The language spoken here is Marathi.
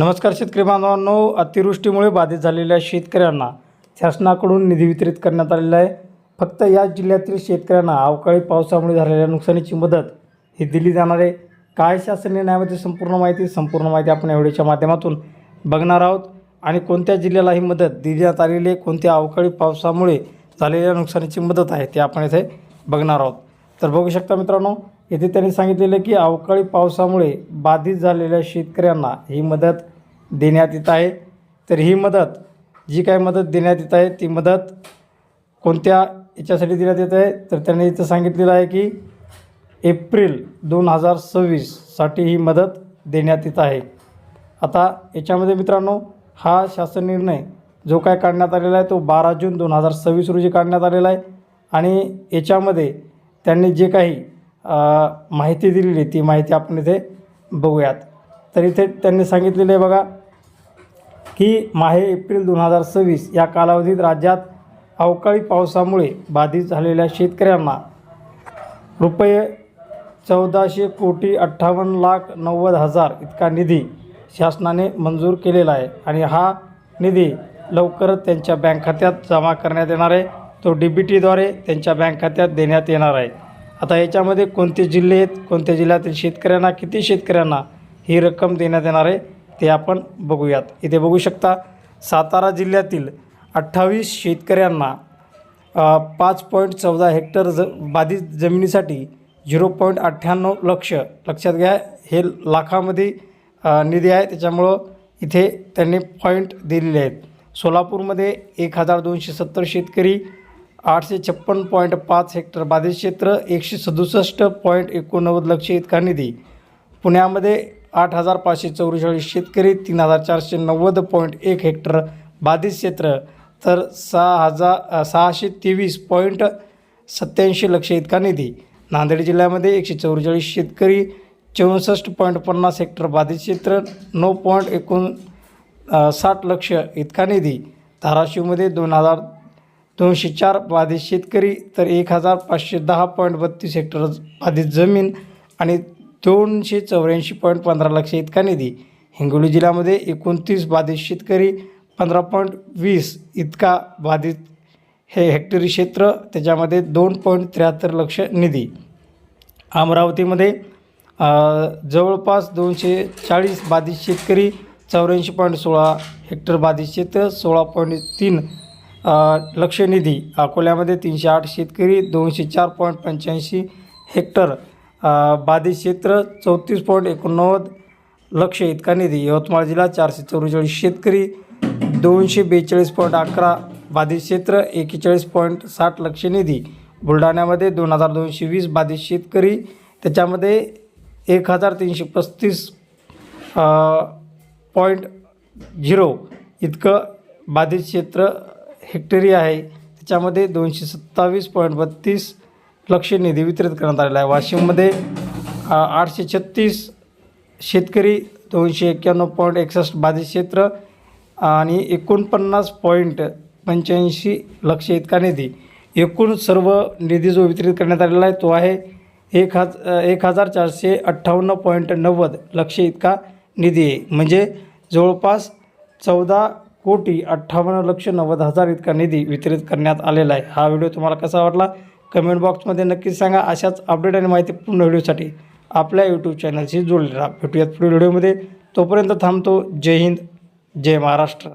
नमस्कार शेतकरी बांधवांनो, अतिवृष्टीमुळे बाधित झालेल्या शेतकऱ्यांना शासनाकडून निधी वितरित करण्यात आलेला आहे। फक्त या जिल्ह्यातील शेतकऱ्यांना अवकाळी पावसामुळे झालेल्या नुकसानीची मदत ही दिली जाणार आहे। काय शासन निर्णयामध्ये संपूर्ण माहिती आपण या व्हिडिओच्या माध्यमातून बघणार आहोत आणि कोणत्या जिल्ह्याला ही मदत देण्यात आलेली आहे, कोणत्या अवकाळी पावसामुळे झालेल्या नुकसानीची मदत आहे ते आपण इथे बघणार आहोत। तर बघू शकता मित्रांनो, येथे त्यांनी सांगितलेलं की अवकाळी पावसामुळे बाधित झालेल्या शेतकऱ्यांना ही मदत देण्यात येत आहे। तर ही मदत जी काय मदत देण्यात येत आहे ती मदत कोणत्या याच्यासाठी देण्यात येत आहे, तर त्यांनी इथं सांगितलेलं आहे की एप्रिल 2026 साठी ही मदत देण्यात येत आहे। आता याच्यामध्ये मित्रांनो, हा शासन निर्णय जो काय काढण्यात आलेला आहे तो 12 जून 2026 रोजी काढण्यात आलेला आहे आणि याच्यामध्ये त्यांनी जे काही माहिती दिलेली ती माहिती आपण इथे बघूयात। तर इथे त्यांनी सांगितलेलं आहे बघा की माहे एप्रिल 2026 या कालावधीत राज्यात अवकाळी पावसामुळे बाधित झालेल्या शेतकऱ्यांना रुपये 14,58,90,000 इतका निधी शासनाने मंजूर केलेला आहे आणि हा निधी लवकरच त्यांच्या बँक खात्यात जमा करण्यात येणार आहे। तो DBTद्वारे त्यांच्या बँक खात्यात देण्यात येणार आहे। आता याच्यामध्ये कोणते जिल्हे आहेत, कोणत्या जिल्ह्यातील शेतकऱ्यांना, किती शेतकऱ्यांना ही रक्कम देण्यात येणार आहे ते आपण बघूयात। इथे बघू शकता, सातारा जिल्ह्यातील 28 शेतकऱ्यांना 5.14 हेक्टर बाधित जमिनीसाठी 0.98 लक्ष, लक्षात घ्या हे लाखामध्ये निधी आहे, त्याच्यामुळं इथे त्यांनी पॉईंट दिलेले आहेत। सोलापूरमध्ये 1270 शेतकरी 856.5 हेक्टर बाधित क्षेत्र 167.89 लक्ष इतका निधी। पुण्यामध्ये 8,544 शेतकरी 3,490.1 हेक्टर बाधित क्षेत्र तर 6,623.87 लक्ष इतका निधी। नांदेड जिल्ह्यामध्ये 144 शेतकरी 64.50 हेक्टर बाधित क्षेत्र 9.59 लक्ष इतका निधी। धाराशिवमध्ये 2,204 बाधित शेतकरी तर 1,510.32 हेक्टर बाधित जमीन आणि 284.15 लक्ष इतका निधी। हिंगोली जिल्ह्यामध्ये 29 बाधित शेतकरी 15.20 इतका बाधित हे हेक्टरी क्षेत्र, त्याच्यामध्ये 2.73 लक्ष निधी। अमरावतीमध्ये जवळपास 240 बाधित शेतकरी 84.16 हेक्टर बाधित क्षेत्र 16.3 लक्ष निधी। अकोल्यामध्ये 308 शेतकरी 204.85 हेक्टर बाधित क्षेत्र 34.89 लक्ष इतका निधी। यवतमाळ जिल्हा 444 शेतकरी 242.11 बाधित क्षेत्र 41.60 लक्ष निधी। बुलढाण्यामध्ये 2,220 बाधित शेतकरी, त्याच्यामध्ये 1,335.0 इतकं बाधित क्षेत्र हेक्टरी आहे, त्याच्यामध्ये 227.32 लक्ष निधी वितरित करण्यात आलेला आहे। वाशिममध्ये 836 शेतकरी 291.61 बाधित क्षेत्र आणि 49.85 लक्ष इतका निधी। एकूण सर्व निधी जो वितरित करण्यात आलेला आहे तो आहे 1,458.90 लक्ष इतका निधी आहे, म्हणजे जवळपास 14,58,90,000 इतका निधी वितरित करण्यात आलेला आहे। हा व्हिडिओ तुम्हाला कसा वाटला कमेंट बॉक्समध्ये नक्कीच सांगा। अशाच अपडेट आणि माहिती पूर्ण व्हिडिओसाठी आपल्या यूट्यूब चॅनलशी जोडले राहा। भेटूयात पुढील व्हिडिओमध्ये, तोपर्यंत थांबतो। जय हिंद, जय महाराष्ट्र।